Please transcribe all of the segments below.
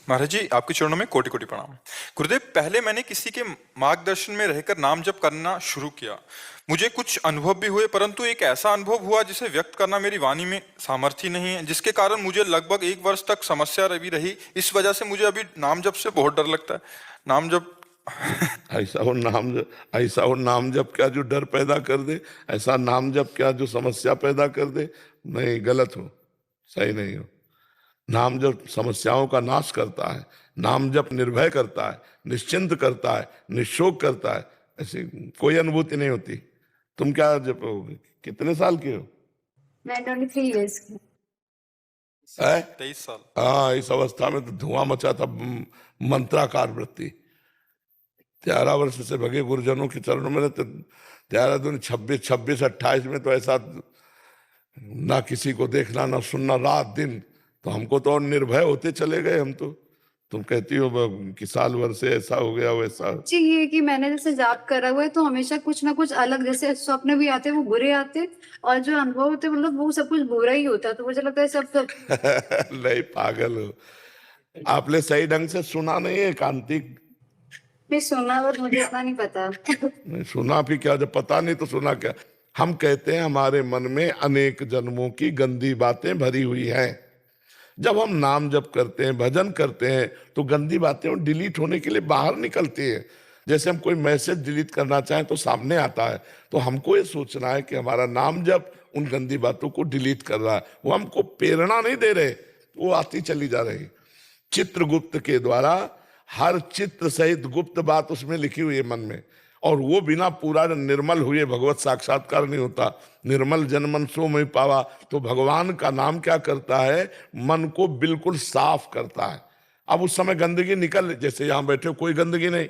महाराज जी, आपके चरणों में कोटि कोटि प्रणाम। गुरुदेव, पहले मैंने किसी के मार्गदर्शन में रहकर नाम जप करना शुरू किया। मुझे कुछ अनुभव भी हुए, परंतु एक ऐसा अनुभव हुआ जिसे व्यक्त करना मेरी वाणी में सामर्थ्य नहीं है, जिसके कारण मुझे लगभग 1 वर्ष तक समस्या रही। इस वजह से मुझे अभी नाम जप से बहुत डर लगता है। नाम जप ऐसा हो नाम जप क्या जो डर पैदा कर दे, ऐसा नाम जप क्या जो समस्या पैदा कर दे। नहीं, गलत हो, सही नहीं हो। नाम जप समस्याओं का नाश करता है, नाम जप निर्भय करता है, निश्चिंत करता है, निशोक करता है। ऐसी कोई अनुभूति नहीं होती। तुम क्या जपोगे? कितने साल के हो? मैं 23 इयर्स की। 23 साल। हाँ, इस अवस्था में तो धुआं मचा था मंत्राकार वृत्ति। 13 वर्ष से भगे गुरुजनों के चरणों में रहते। 13 दूनी 26, 26, 28 में तो ऐसा ना किसी को देखना ना सुनना, रात दिन। तो हमको तो और निर्भय होते चले गए हम तो। तुम कहती हो कि साल भर से ऐसा हो गया वैसा। जी, ये कि मैंने जैसे जाप करा हुआ है तो हमेशा कुछ ना कुछ अलग, जैसे स्वप्न भी आते वो बुरे आते, और जो अनुभव होते मतलब वो सब कुछ बुरा ही होता है। तो मुझे लगता है सब नहीं, पागल हो। आपने सही ढंग से सुना नहीं है कांतिक। भी सुना, और मुझे इतना नहीं पता। नहीं सुना भी क्या, जब पता नहीं तो सुना क्या। हम कहते हैं हमारे मन में अनेक जन्मों की गंदी बातें भरी हुई हैं। जब हम नाम जप करते हैं, भजन करते हैं, तो गंदी बातें डिलीट होने के लिए बाहर निकलती है। जैसे हम कोई मैसेज डिलीट करना चाहें तो सामने आता है। तो हमको ये सोचना है कि हमारा नाम जप उन गंदी बातों को डिलीट कर रहा है। वो हमको प्रेरणा नहीं दे रहे, वो आती चली जा रही। चित्रगुप्त के द्वारा हर चित्र सहित गुप्त बात उसमें लिखी हुई है मन में, और वो बिना पूरा निर्मल हुए भगवत साक्षात्कार नहीं होता। निर्मल जन मन सो मैं पावा। तो भगवान का नाम क्या करता है? मन को बिल्कुल साफ करता है। अब उस समय गंदगी निकल, जैसे यहाँ बैठे हो कोई गंदगी नहीं,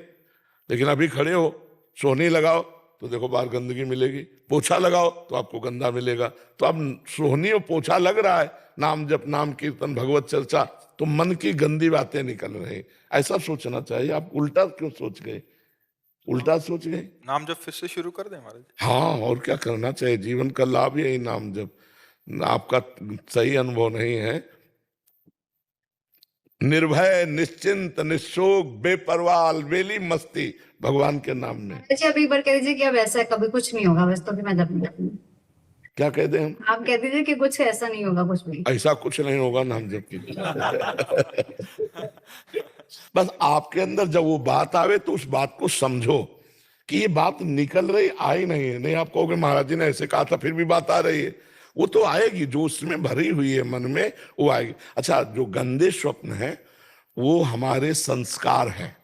लेकिन अभी खड़े हो, सोहनी लगाओ तो देखो बाहर गंदगी मिलेगी, पोछा लगाओ तो आपको गंदा मिलेगा। तो अब सोहनी और पोछा लग रहा है, नाम जप, नाम कीर्तन, भगवत चर्चा, तो मन की गंदी बातें निकल रही। ऐसा सोचना चाहिए। आप उल्टा क्यों सोच गए? उल्टा सोच गए। नाम जप फिर से शुरू कर दें महाराज? हाँ, और क्या करना चाहिए? जीवन का लाभ यही नाम जप। आपका सही अनुभव नहीं है। निर्भय, निश्चिंत, निशोक, बेपरवाह, अलबेली मस्ती भगवान के नाम में। अच्छा, अभी एक बार कह दीजिए कि अब ऐसा कभी कुछ नहीं होगा, बस तो फिर मैं जप नहीं करूंगी। क्या कह दे हम? आप कह दीजिए कि कुछ ऐसा नहीं होगा, कुछ भी ऐसा कुछ नहीं होगा नाम जप की। बस आपके अंदर जब वो बात आवे तो उस बात को समझो कि ये बात निकल रही, आई नहीं है। नहीं आप कहोगे महाराज जी ने ऐसे कहा था फिर भी बात आ रही है। वो तो आएगी, जो उसमें भरी हुई है मन में वो आएगी। अच्छा, जो गंदे स्वप्न है वो हमारे संस्कार हैं,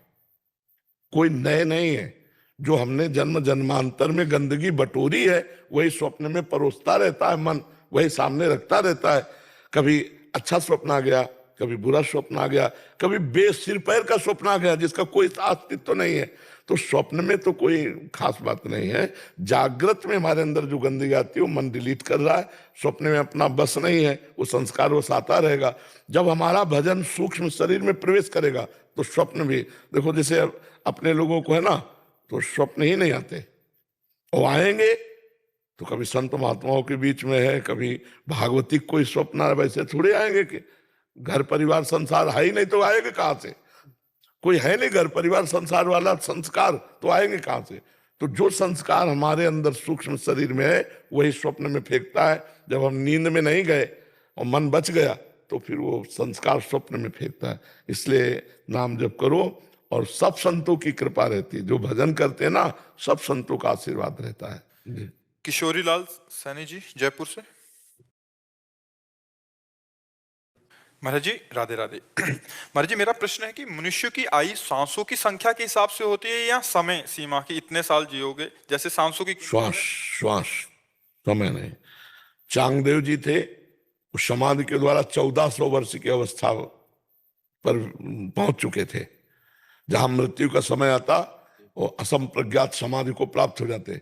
कोई नए नहीं है। जो हमने जन्म जन्मांतर में गंदगी बटोरी है वही स्वप्न में परोसता रहता है मन, वही सामने रखता रहता है। कभी अच्छा स्वप्न आ गया, कभी बुरा स्वप्न आ गया, कभी बेसिर पैर का स्वप्न आ गया जिसका कोई अस्तित्व तो नहीं है। तो स्वप्न में तो कोई खास बात नहीं है। जागृत में हमारे अंदर जो गंदगी आती है वो मन डिलीट कर रहा है। स्वप्न में अपना बस नहीं है, वो संस्कार वो आता रहेगा। जब हमारा भजन सूक्ष्म शरीर में प्रवेश करेगा तो स्वप्न भी, देखो जैसे अपने लोगों को है ना, तो स्वप्न ही नहीं आते। वो आएंगे तो कभी संत महात्माओं के बीच में है, कभी भागवतिक कोई स्वप्न है, वैसे थोड़े आएंगे कि घर परिवार संसार है ही नहीं तो आएंगे कहां से? कोई है नहीं घर परिवार संसार वाला, संस्कार तो आएंगे कहां से? तो जो संस्कार हमारे अंदर सूक्ष्म शरीर में है वही स्वप्न में फेंकता है। जब हम नींद में नहीं गए और मन बच गया तो फिर वो संस्कार स्वप्न में फेंकता है। इसलिए नाम जप करो, और सब संतों की कृपा रहती है। जो भजन करते हैं ना, सब संतों का आशीर्वाद रहता है। किशोरी लाल सैनी जी, जयपुर से। महाराज जी, राधे राधे। महाराज जी, मेरा प्रश्न है कि मनुष्य की आयु सांसों की संख्या के हिसाब से होती है या समय सीमा की, इतने साल जियोगे? जैसे सांसों की श्वास समय नहीं। चांगदेव जी थे, उस समाधि के द्वारा 1400 वर्ष की अवस्था पर पहुंच चुके थे। जहां मृत्यु का समय आता वो असंप्रज्ञात समाधि को प्राप्त हो जाते।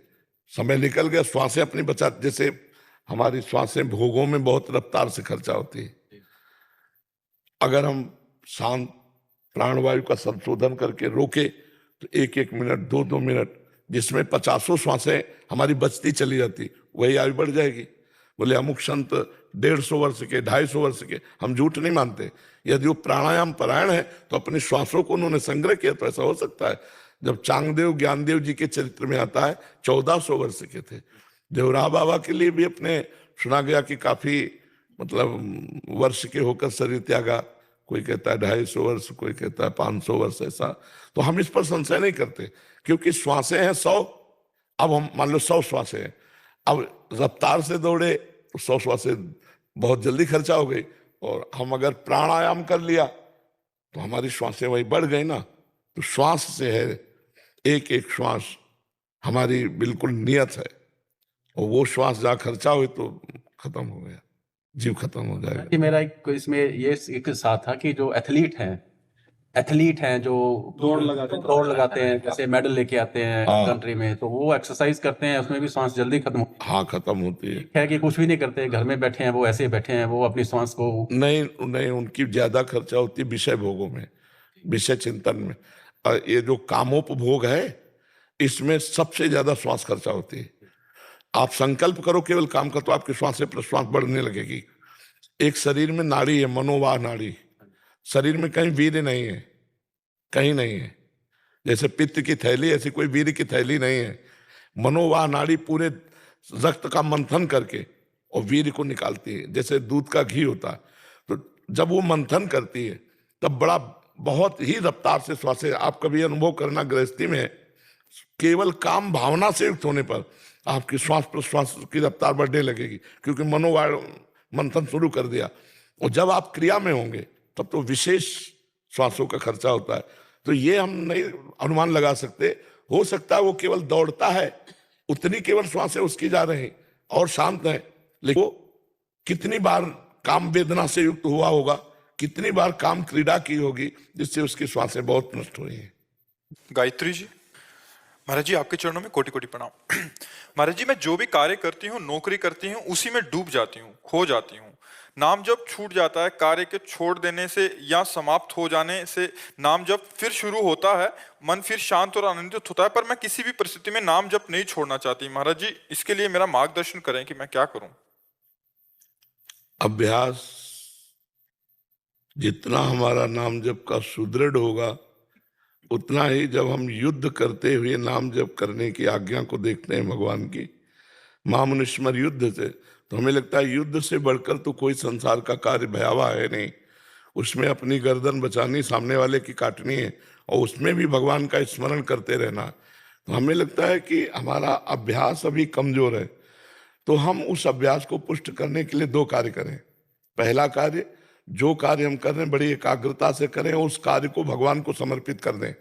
समय निकल गया, श्वासें अपनी बचा। जैसे हमारी श्वासें भोगों में बहुत रफ्तार से खर्चा होती है। अगर हम शांत प्राणवायु का संशोधन करके रोके तो 1-1 मिनट, 2-2 मिनट, जिसमें 50 श्वासें हमारी बचती चली जाती, वही आयु बढ़ जाएगी। बोले अमुक संत 150 वर्ष के, 250 वर्ष के, हम झूठ नहीं मानते। यदि वो प्राणायाम परायण है तो अपने श्वासों को उन्होंने संग्रह किया, तो ऐसा हो सकता है। जब चांगदेव ज्ञानदेव जी के चरित्र में आता है 1400 वर्ष के थे। देवरा बाबा के लिए भी अपने सुना गया कि काफी मतलब वर्ष के होकर शरीर त्यागा। कोई कहता है 250 वर्ष, कोई कहता है 500 वर्ष, ऐसा। तो हम इस पर संशय नहीं करते, क्योंकि श्वासें हैं 100। अब हम मान लो 100 श्वासें हैं, अब रफ्तार से दौड़े तो 100 श्वासें बहुत जल्दी खर्चा हो गई, और हम अगर प्राणायाम कर लिया तो हमारी श्वासें वही बढ़ गई ना। तो श्वास से है, एक एक श्वास हमारी बिल्कुल नियत है, और वो श्वास जहाँ खर्चा हुई तो खत्म हो गया, जीव खत्म हो जाएगा। कि मेरा इसमें ये एक साथ था कि जो एथलीट हैं जो दौड़ लगाते हैं, जैसे मेडल लेके आते हैं कंट्री में, तो वो एक्सरसाइज करते हैं, उसमें भी सांस जल्दी खत्म हाँ, खत्म होती है कि कुछ भी नहीं करते, घर में बैठे हैं, वो ऐसे बैठे हैं, वो अपनी सांस को नहीं, उनकी ज्यादा खर्चा होती है विषय भोगों में, विषय चिंतन में। और ये जो कामोपभोग है, इसमें सबसे ज्यादा श्वास खर्चा होती है। आप संकल्प करो केवल काम का, तो आपके श्वास से प्रश्वास बढ़ने लगेगी। एक शरीर में नाड़ी है, मनोवाह नाड़ी। शरीर में कहीं वीर्य नहीं है, कहीं नहीं है। जैसे पित्त की थैली, ऐसी कोई वीर्य की थैली नहीं है। मनोवाह नाड़ी पूरे रक्त का मंथन करके और वीर्य को निकालती है, जैसे दूध का घी होता है। तो जब वो मंथन करती है तब बड़ा बहुत ही रफ्तार से श्वासें। आप कभी अनुभव करना गृहस्थी में, केवल काम भावना से युक्त होने पर आपकी श्वास प्रश्वास की रफ्तार बढ़ने लगेगी, क्योंकि मनोवाह मंथन शुरू कर दिया। और जब आप क्रिया में होंगे तब तो विशेष श्वासों का खर्चा होता है। तो ये हम नहीं अनुमान लगा सकते। हो सकता है वो केवल दौड़ता है, उतनी केवल श्वासें उसकी जा रही और शांत है, लेकिन वो कितनी बार काम वेदना से युक्त हुआ होगा, कितनी बार काम क्रीड़ा की होगी, जिससे उसकी श्वासें बहुत नष्ट हुई हैं। गायत्री जी, महाराज जी आपके चरणों में कोटि कोटि प्रणाम। महाराज जी, मैं जो भी कार्य करती हूँ, नौकरी करती हूँ, उसी में डूब जाती हूँ, खो जाती हूँ। नाम जब छूट जाता है, कार्य के छोड़ देने से या समाप्त हो जाने से नाम जब फिर शुरू होता है, मन फिर शांत और आनंदित होता है। पर मैं किसी भी परिस्थिति में नाम जब नहीं छोड़ना चाहती। महाराज जी, इसके लिए मेरा मार्गदर्शन करें कि मैं क्या करूं। अभ्यास जितना हमारा नाम जप का सुदृढ़ होगा, उतना ही जब हम युद्ध करते हुए नाम जप करने की आज्ञा को देखते हैं भगवान की, महामनुष्मर युद्ध से, तो हमें लगता है युद्ध से बढ़कर तो कोई संसार का कार्य भयावह है नहीं। उसमें अपनी गर्दन बचानी, सामने वाले की काटनी है, और उसमें भी भगवान का स्मरण करते रहना। तो हमें लगता है कि हमारा अभ्यास अभी कमजोर है, तो हम उस अभ्यास को पुष्ट करने के लिए 2 कार्य करें। पहला कार्य, जो कार्य हम कर रहे हैं बड़ी एकाग्रता से करें, उस कार्य को भगवान को समर्पित कर दें।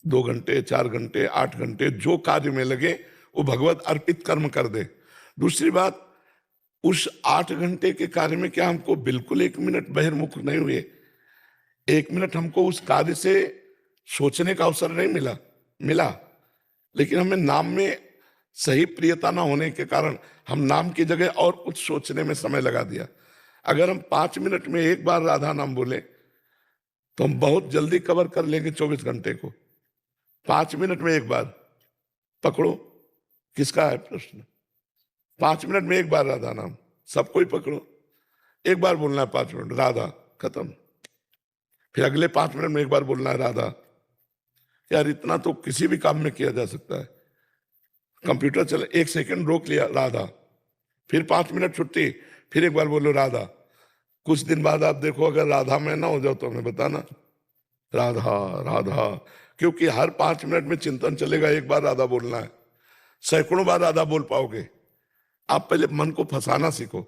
2 घंटे, 4 घंटे, 8 घंटे जो कार्य में लगे वो भगवत अर्पित कर्म कर दे। दूसरी बात, उस 8 घंटे के कार्य में क्या हमको बिल्कुल 1 मिनट बहिर्मुख नहीं हुए, 1 मिनट हमको उस कार्य से सोचने का अवसर नहीं मिला, लेकिन हमें नाम में सही प्रियता ना होने के कारण हम नाम की जगह और कुछ सोचने में समय लगा दिया। अगर हम 5 मिनट में एक बार राधा नाम बोले तो हम बहुत जल्दी कवर कर लेंगे 24 घंटे को। 5 मिनट में एक बार पकड़ो, किसका है प्रश्न? 5 मिनट में एक बार राधा नाम, सबको ही पकड़ो, एक बार बोलना है 5 मिनट राधा, खत्म। फिर अगले 5 मिनट में एक बार बोलना है राधा। यार इतना तो किसी भी काम में किया जा सकता है। कंप्यूटर चले, 1 सेकंड रोक लिया, राधा, फिर 5 मिनट छुट्टी, फिर एक बार बोलो राधा। कुछ दिन बाद आप देखो, अगर राधा में ना हो जाओ तो हमें बताना, राधा राधा, क्योंकि हर 5 मिनट में चिंतन चलेगा, एक बार राधा बोलना है, सैकड़ों बार राधा बोल पाओगे। आप पहले मन को फंसाना सीखो।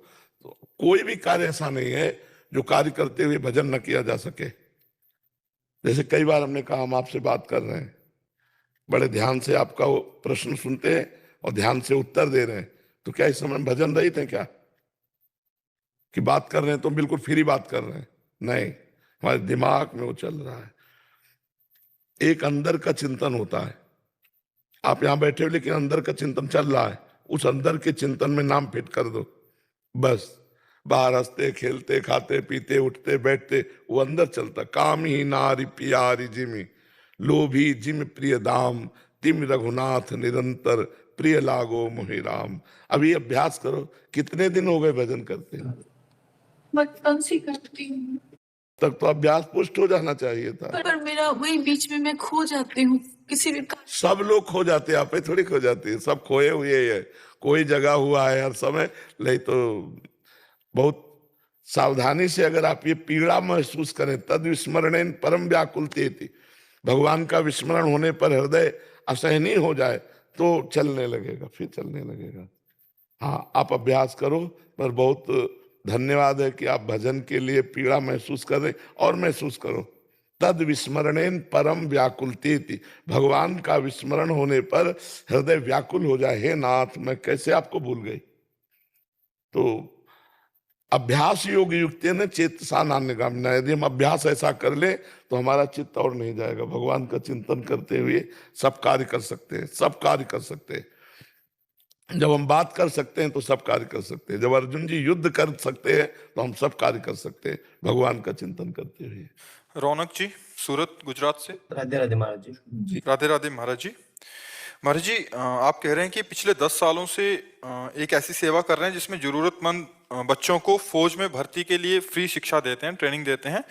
तो कोई भी कार्य ऐसा नहीं है जो कार्य करते हुए भजन न किया जा सके। जैसे कई बार हमने कहा, हम आपसे बात कर रहे हैं, बड़े ध्यान से आपका वो प्रश्न सुनते हैं और ध्यान से उत्तर दे रहे हैं, तो क्या इस समय भजन रहित है क्या? कि बात कर रहे हैं तो बिल्कुल फ्री बात कर रहे हैं? नहीं, हमारे दिमाग में वो चल रहा है। एक अंदर का चिंतन होता है, आप यहां बैठे हो लेकिन अंदर का चिंतन चल रहा है, उस अंदर के चिंतन में नाम फिट कर दो बस। बाहर हंसते खेलते खाते पीते उठते बैठते वो अंदर चलता। काम ही नारी प्यारी जिमी, लोभी जिम प्रिय दाम, तिम रघुनाथ निरंतर प्रिय लागो मोहि राम। अभी अभ्यास करो। कितने दिन हो गए भजन करते हैं? बचपन से करती हूँ, तब तो अभ्यास पुष्ट हो जाना चाहिए था। पर मेरा वही बीच में मैं खो जाती हूँ किसी भी सब लोग खो जाते हैं, आप ही थोड़ी खो जाती है। सब खोए हुए ही है, कोई जगह हुआ है हर समय। नहीं तो बहुत सावधानी से अगर आप ये पीड़ा महसूस करें, तद विस्मरणेन परम व्याकुलतेति, भगवान का विस्मरण होने पर हृदय असहनीय हो जाए तो चलने लगेगा, फिर चलने लगेगा। हाँ, आप अभ्यास करो। पर बहुत धन्यवाद है कि आप भजन के लिए पीड़ा महसूस कर रहे, और महसूस करो। तद विस्मरणेन परम व्याकुलतेति, भगवान का विस्मरण होने पर हृदय व्याकुल हो जाए। हे नाथ, मैं कैसे आपको भूल गई। तो अभ्यास योग युक्त न चेतसा नान्यगामिना, यदि हम अभ्यास ऐसा कर ले तो हमारा चित्त और नहीं जाएगा। भगवान का चिंतन करते हुए सब कार्य कर सकते हैं, सब कार्य कर सकते हैं। जब हम बात कर सकते हैं तो सब कार्य कर सकते हैं। जब अर्जुन जी युद्ध कर सकते हैं तो हम सब कार्य कर सकते हैं भगवान का चिंतन करते हुए। रौनक जी, सूरत, गुजरात से। राधे राधे महाराज जी। राधे राधे महाराज जी। महाराज जी, आप कह रहे हैं कि पिछले 10 सालों से एक ऐसी सेवा कर रहे हैं जिसमें जरूरतमंद बच्चों को फौज में भर्ती के लिए फ्री शिक्षा देते हैं, ट्रेनिंग देते हैं।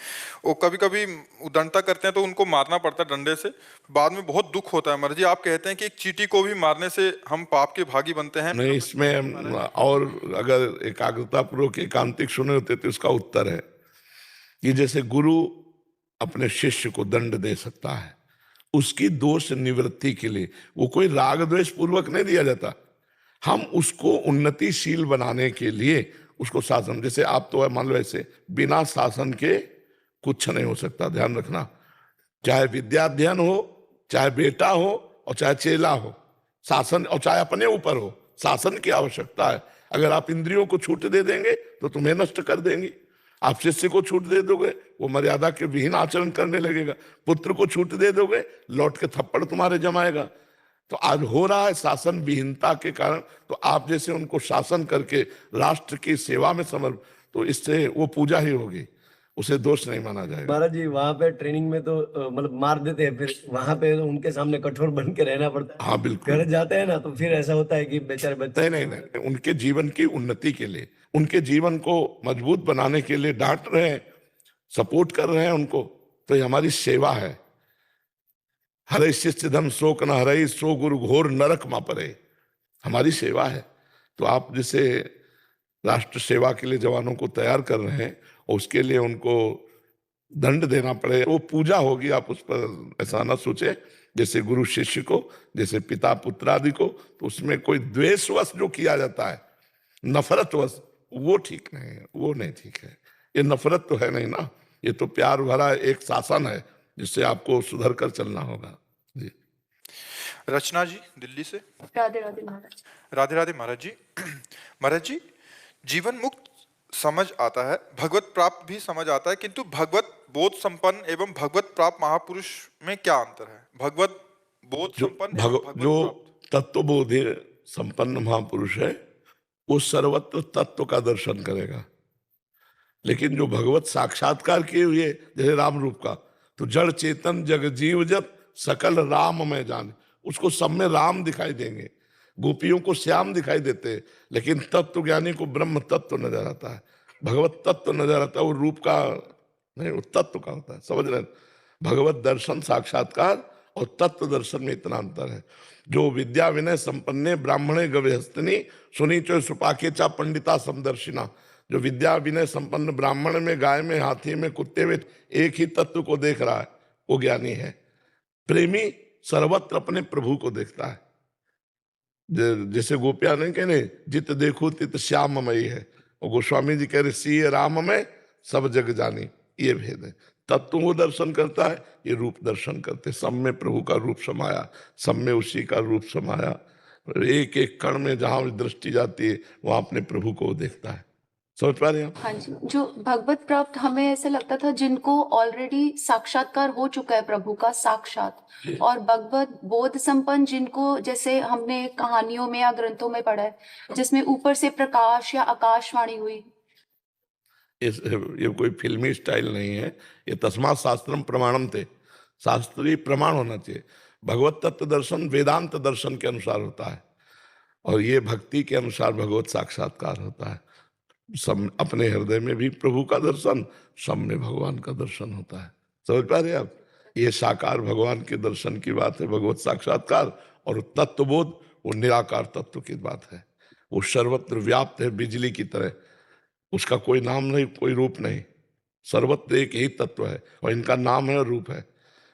वो कभी कभी उदंडता करते हैं तो उनको मारना पड़ता है डंडे से, बाद में बहुत दुख होता है। महाराज जी, आप कहते हैं कि एक चींटी को भी मारने से हम पाप के भागी बनते हैं। नहीं, इसमें और अगर एकाग्रता पूर्वक एकांतिक सुने होते तो इसका उत्तर है कि जैसे गुरु अपने शिष्य को दंड दे सकता है उसकी दोष निवृत्ति के लिए, वो कोई राग द्वेष पूर्वक नहीं दिया जाता। हम उसको उन्नतिशील बनाने के लिए उसको शासन, जैसे आप तो है मान लो ऐसे, बिना शासन के कुछ नहीं हो सकता। ध्यान रखना, चाहे विद्याध्ययन हो, चाहे बेटा हो और चाहे चेला हो, शासन, और चाहे अपने ऊपर हो, शासन की आवश्यकता है। अगर आप इंद्रियों को छूट दे देंगे तो तुम्हें नष्ट कर देंगी। आप शिष्य को छूट दे दोगे, वो मर्यादा के विहीन आचरण करने लगेगा। पुत्र को छूट दे दोगे, लौट के थप्पड़ तुम्हारे जमाएगा। तो आज हो रहा है शासन विहीनता के कारण। तो आप जैसे उनको शासन करके राष्ट्र की सेवा में समर्प, तो इससे वो पूजा ही होगी, उसे दोष नहीं माना जाएगा। महाराज जी, वहाँ पे ट्रेनिंग में तो मतलब मार देते हैं, फिर वहाँ पे तो उनके सामने कठोर बन के रहना पड़ता है। हाँ बिल्कुल। घर जाते हैं ना तो फिर ऐसा होता है कि बेचारे बच्चे नहीं, उनके जीवन की उन्नति के लिए, उनके जीवन को मजबूत बनाने के लिए डांट रहे हैं, सपोर्ट कर रहे हैं उनको, तो ये हमारी सेवा है। हरे शिष्य धम शोक न हरई, सो गुरु घोर नरक मा परे, हमारी सेवा है। तो आप जैसे राष्ट्र सेवा के लिए जवानों को तैयार कर रहे हैं और उसके लिए उनको दंड देना पड़े, वो पूजा होगी। आप उस पर ऐसा ना सोचे जैसे गुरु शिष्य को, जैसे पिता पुत्र आदि को, तो उसमें कोई द्वेषवश जो किया जाता है, नफरतवश, वो ठीक नहीं है, वो नहीं ठीक है। ये नफरत तो है नहीं ना, ये तो प्यार भरा एक शासन है जिससे आपको सुधर कर चलना होगा। जी। रचना जी, दिल्ली से। राधे राधे महाराज। राधे राधे महाराज जी। महाराज जी, जीवन मुक्त समझ आता है, भगवत प्राप्त भी समझ आता है, किंतु भगवत बोध संपन्न एवं भगवत प्राप्त महापुरुष में क्या अंतर है? भगवत बोध संपन्न एवं भगवत जो प्राप्त। तत्वबोधि संपन्न महापुरुष है वो सर्वत्र तत्व का दर्शन करेगा। लेकिन जो भगवत साक्षात्कार किए हुए, जैसे राम रूप का, तो जड़ चेतन जग जीव जब सकल राम में जाने, उसको सब में राम दिखाई देंगे। गोपियों को श्याम दिखाई देते हैं, लेकिन तत्व ज्ञानी को ब्रह्म तत्व नजर आता है, भगवत तत्व नजर आता है। वो रूप का नहीं, वो तत्व का होता है। समझ रहे? भगवत दर्शन साक्षात्कार और तत्व दर्शन में इतना अंतर है। जो विद्या विनय संपन्ने ब्राह्मणे गव्यहस्तिनी सुनीचो सुपाके चा पंडिता समदर्शिना, जो विद्या विनय संपन्न ब्राह्मण में, गाय में, हाथी में, कुत्ते में एक ही तत्व को देख रहा है, वो ज्ञानी है। प्रेमी सर्वत्र अपने प्रभु को देखता है। जैसे गोपियां नहीं कहने जित देखो तित श्याममयी है, और गोस्वामी जी कह रहे सीए राम में सब जग जानी, ये भेद है। तत्व वो दर्शन करता है, ये रूप दर्शन करते। सब में प्रभु का रूप समाया, सब में उसी का रूप समाया। एक एक कण में जहां दृष्टि जाती है वहां अपने प्रभु को देखता है। समझ पा रहे हैं आप? हाँ जी, जो भगवत प्राप्त हमें ऐसा लगता था जिनको ऑलरेडी साक्षात्कार हो चुका है प्रभु का साक्षात, और भगवत बोध संपन्न जिनको जैसे हमने कहानियों में या ग्रंथों में पढ़ा है जिसमें ऊपर से प्रकाश या आकाशवाणी हुई। ये कोई फिल्मी स्टाइल नहीं है, ये तस्मात् शास्त्रम प्रमाणम थे, शास्त्रीय प्रमाण होना चाहिए। भगवत तत्व दर्शन वेदांत दर्शन के अनुसार होता है। और ये भक्ति के अनुसार भगवत साक्षात्कार होता है। सब अपने हृदय में भी प्रभु का दर्शन, सब में भगवान का दर्शन होता है। समझ पा रहे हैं आप? ये साकार भगवान के दर्शन की बात है, भगवत साक्षात्कार। और तत्वबोध वो निराकार तत्व की बात है। वो सर्वत्र व्याप्त है बिजली की तरह, उसका कोई नाम नहीं, कोई रूप नहीं, सर्वत्र एक ही तत्व है और इनका नाम है और रूप है।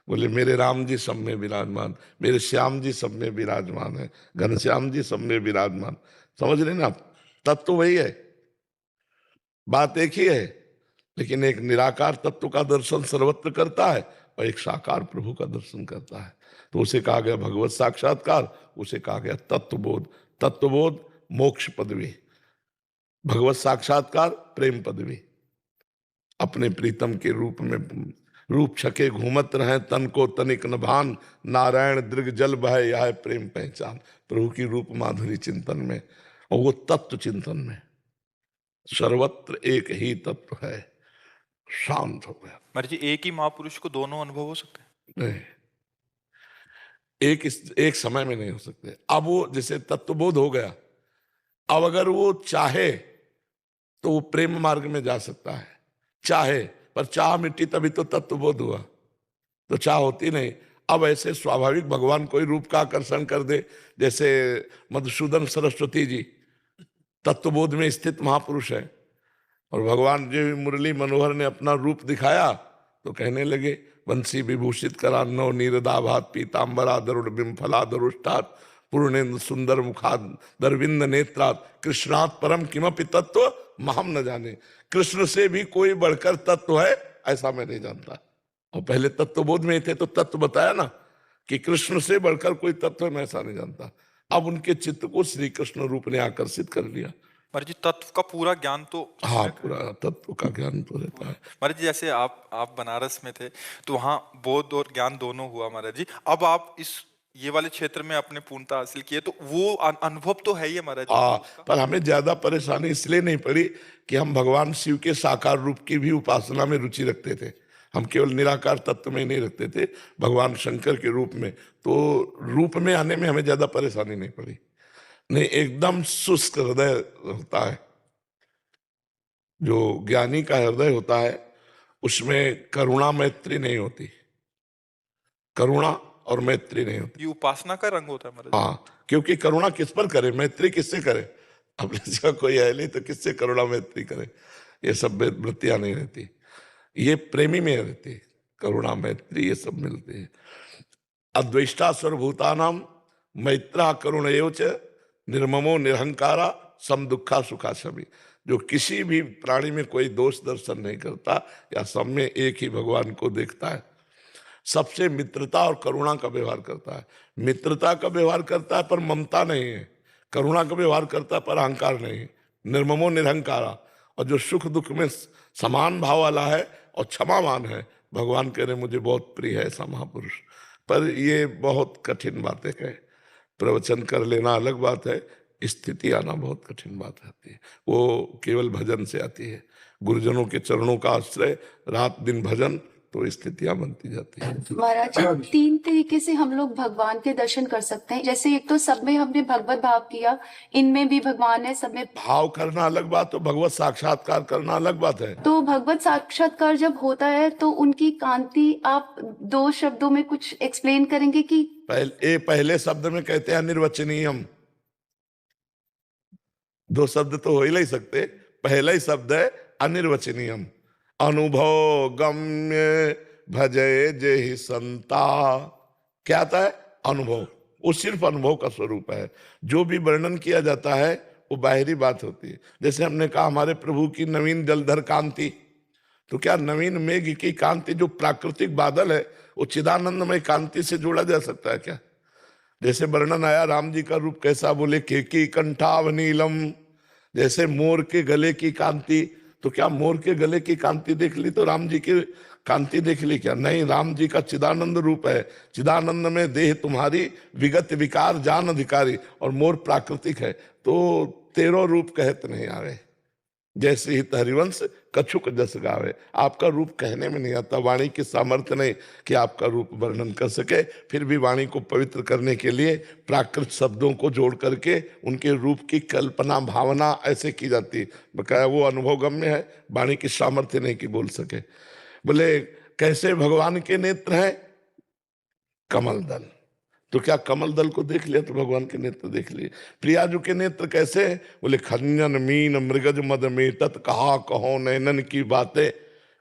बोले मेरे राम जी सब में विराजमान, मेरे श्याम जी सब में विराजमान है, घनश्याम जी सब में विराजमान। समझ रहे ना आप? तत्व वही है, बात एक ही है, लेकिन एक निराकार तत्व का दर्शन सर्वत्र करता है और एक साकार प्रभु का दर्शन करता है। तो उसे कहा गया भगवत साक्षात्कार, उसे कहा गया तत्वबोध। तत्वबोध मोक्ष पदवी, भगवत साक्षात्कार प्रेम पदवी। अपने प्रीतम के रूप में रूप छके घूमत रहे, तन को तनिक न भान, नारायण दृग जल बहे यह प्रेम पहचान। प्रभु की रूप माधुरी चिंतन में और वो तत्व चिंतन में सर्वत्र एक ही तत्व है, शांत हो गया। महाराज जी, एक ही महापुरुष को दोनों अनुभव हो सकते हैं? नहीं, एक समय में नहीं हो सकते। अब वो जैसे तत्वबोध हो गया, अब अगर वो चाहे तो वो प्रेम मार्ग में जा सकता है, चाहे, पर चाह मिट्टी तभी तो तत्वबोध हुआ, तो चाह होती नहीं। अब ऐसे स्वाभाविक भगवान कोई रूप का आकर्षण कर दे, जैसे मधुसूदन सरस्वती जी तत्वबोध में स्थित महापुरुष है, और भगवान जी मुरली मनोहर ने अपना रूप दिखाया तो कहने लगे बंसी विभूषित करा नव नीरदाभात पीताम्बरा दरुड़ बिम्फला दरुष्टात पूर्णेन्द्र सुंदर मुखाद दरविंद नेत्रात कृष्णात परम किमपि तत्व महम न जाने। कृष्ण से भी कोई बढ़कर तत्व है ऐसा मैं नहीं जानता। और पहले तत्वबोध में थे तो तत्व बताया ना कि कृष्ण से बढ़कर कोई तत्व है, मैं ऐसा नहीं जानता। अब उनके चित्त को श्री कृष्ण रूप ने आकर्षित कर लिया। महाराज जी, तत्व का पूरा ज्ञान तो हाँ, पूरा तत्व का ज्ञान तो रहता है। महाराज जी, जैसे आप बनारस में थे तो वहाँ बोध और ज्ञान दोनों हुआ महाराज जी। अब आप ये वाले क्षेत्र में अपने पूर्णता हासिल किए तो वो अनुभव तो है ही महाराज जी। पर हमें ज्यादा परेशानी इसलिए नहीं पड़ी कि हम भगवान शिव के साकार रूप की भी उपासना में रुचि रखते थे। हम केवल निराकार तत्व में नहीं रखते थे, भगवान शंकर के रूप में। तो रूप में आने में हमें ज्यादा परेशानी नहीं पड़ी। नहीं, एकदम शुष्क हृदय होता है, जो ज्ञानी का हृदय होता है उसमें करुणा मैत्री नहीं होती, करुणा और मैत्री नहीं होती। ये उपासना का रंग होता है महाराज। हाँ, क्योंकि करुणा किस पर करे, मैत्री किससे करे? अपने जगह कोई है नहीं तो किससे करुणा मैत्री करे? ये सब वृत्तियां नहीं रहती, ये प्रेमी में रहती, करुणा मैत्री ये सब मिलती है। अद्वेष्टा सर्वभूतानाम मैत्रा करुण एवच निर्ममो निरहंकारा सम दुखा सुखा सभी। जो किसी भी प्राणी में कोई दोष दर्शन नहीं करता या सब में एक ही भगवान को देखता है, सबसे मित्रता और करुणा का व्यवहार करता है। मित्रता का व्यवहार करता है पर ममता नहीं है, करुणा का व्यवहार करता है पर अहंकार नहीं है। निर्ममो निरहंकारा, और जो सुख दुख में समान भाव वाला है और क्षमावान है, भगवान कह रहे मुझे बहुत प्रिय है ऐसा महापुरुष। पर ये बहुत कठिन बातें है, प्रवचन कर लेना अलग बात है, स्थिति आना बहुत कठिन बात आती है। वो केवल भजन से आती है, गुरुजनों के चरणों का आश्रय, रात दिन भजन, तो स्थितियां बनती जाती है। महाराज, 3 तरीके से हम लोग भगवान के दर्शन कर सकते हैं। जैसे एक तो सब में हमने भगवत भाव किया, इनमें भी भगवान है, सब में भाव करना अलग बात, तो भगवत साक्षात्कार करना अलग बात है। तो भगवत साक्षात्कार जब होता है तो उनकी कांति आप 2 शब्दों में कुछ एक्सप्लेन करेंगे कि? पहले शब्द में कहते हैं अनिर्वचनीयम। 2 शब्द तो हो ही नहीं सकते, पहला ही शब्द है अनिर्वचनीयम। अनुभव गम्य भजय जय संता, क्या आता है? अनुभव। वो सिर्फ अनुभव का स्वरूप है। जो भी वर्णन किया जाता है वो बाहरी बात होती है। जैसे हमने कहा हमारे प्रभु की नवीन जलधर कांति, तो क्या नवीन मेघ की कांति जो प्राकृतिक बादल है वो चिदानंदमय कांति से जोड़ा जा सकता है क्या? जैसे वर्णन आया राम जी का रूप कैसा, बोले केकी कंठाव नीलम, जैसे मोर के गले की कांति। तो क्या मोर के गले की कांति देख ली तो राम जी की कांति देख ली क्या? नहीं, राम जी का चिदानंद रूप है। चिदानंद में देह तुम्हारी विगत विकार जान अधिकारी, और मोर प्राकृतिक है। तो 13 रूप कहते नहीं आ रहे, जैसे ही हरिवंश कछुक जस गावे। आपका रूप कहने में नहीं आता, वाणी की सामर्थ्य नहीं कि आपका रूप वर्णन कर सके। फिर भी वाणी को पवित्र करने के लिए प्राकृत शब्दों को जोड़ करके उनके रूप की कल्पना भावना ऐसे की जाती है। बकाया वो अनुभवगम्य है, वाणी की सामर्थ्य नहीं कि बोल सके। बोले कैसे भगवान के नेत्र हैं? कमल दल। तो क्या कमल दल को देख लिया तो भगवान के नेत्र देख लिए? प्रियाजू के नेत्र कैसे हैं? बोले खंजन मीन मृगज मद मेटत कहा कहो नैनन की बातें।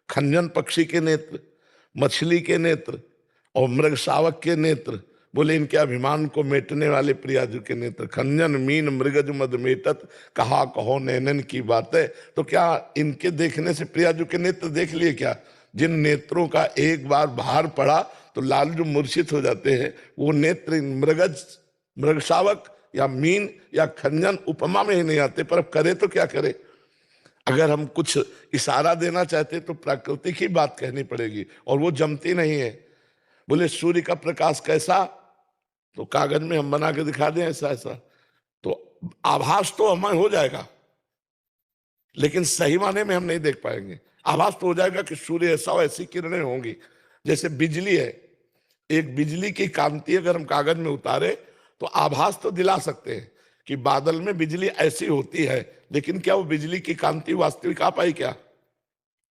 खंजन पक्षी के नेत्र, मछली के नेत्र और मृग शावक के नेत्र, बोले इनके अभिमान को मेटने वाले प्रियाजू के नेत्र। खंजन मीन मृगज मद मेटत कहा कहो नैनन की बातें। तो क्या इनके देखने से प्रियाजू के नेत्र देख लिए क्या? जिन नेत्रों का एक बार भार पड़ा तो लालजू मूर्छित हो जाते हैं, वो नेत्र मृगज मृग शावक या मीन या खंजन उपमा में ही नहीं आते। पर अब करे तो क्या करे? अगर हम कुछ इशारा देना चाहते तो प्राकृतिक ही बात कहनी पड़ेगी और वो जमती नहीं है। बोले सूर्य का प्रकाश कैसा? तो कागज में हम बना के दिखा दें ऐसा ऐसा, तो आभास तो हमें हो जाएगा, लेकिन सही माने में हम नहीं देख पाएंगे। आभास तो हो जाएगा कि सूर्य ऐसा हो, ऐसी किरणें होंगी। जैसे बिजली है, एक बिजली की कांति अगर हम कागज में उतारे तो आभास तो दिला सकते हैं कि बादल में बिजली ऐसी होती है, लेकिन क्या वो बिजली की कांति वास्तविक आ पाई? क्या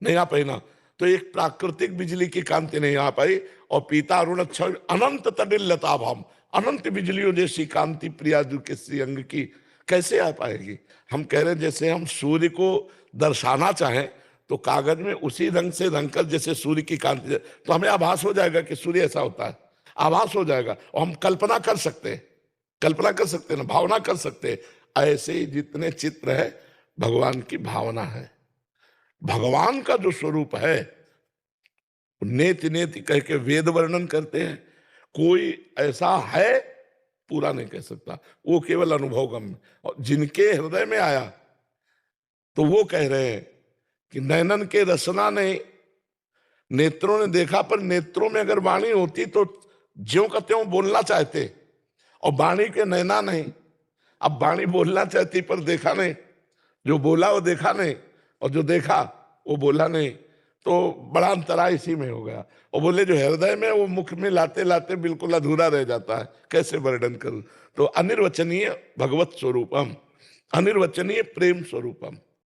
नहीं आ पाई ना। तो एक प्राकृतिक बिजली की कांति नहीं आ पाई। और पीता अरुण अनंत तडिल लताभाम, अनंत बिजलियों जैसी कांति प्रियाजू के श्री अंग की कैसे आ पाएगी? हम कह रहे हैं जैसे हम सूर्य को दर्शाना चाहें तो कागज में उसी रंग से रंग कर, जैसे सूर्य की कांति, तो हमें आभास हो जाएगा कि सूर्य ऐसा होता है, आभास हो जाएगा। और हम कल्पना कर सकते हैं, कल्पना कर सकते हैं ना, भावना कर सकते हैं। ऐसे ही जितने चित्र है भगवान की भावना है। भगवान का जो स्वरूप है नेति नेति कह के वेद वर्णन करते हैं। कोई ऐसा है पूरा नहीं कह सकता, वो केवल अनुभवगम्य। और जिनके हृदय में आया तो वो कह रहे हैं कि नैनन के रसना नहीं, नेत्रों ने देखा, पर नेत्रों में अगर वाणी होती तो ज्यों का त्यों बोलना चाहते, और वाणी के नैना नहीं। अब वाणी बोलना चाहती पर देखा नहीं, जो बोला वो देखा नहीं, और जो देखा वो बोला नहीं, तो बड़ा अंतराय इसी में हो गया। और बोले जो हृदय में वो मुख में लाते लाते बिल्कुल अधूरा रह जाता है, कैसे वर्णन करूं? तो अनिर्वचनीय भगवत स्वरूपम, अनिर्वचनीय प्रेम स्वरूपम।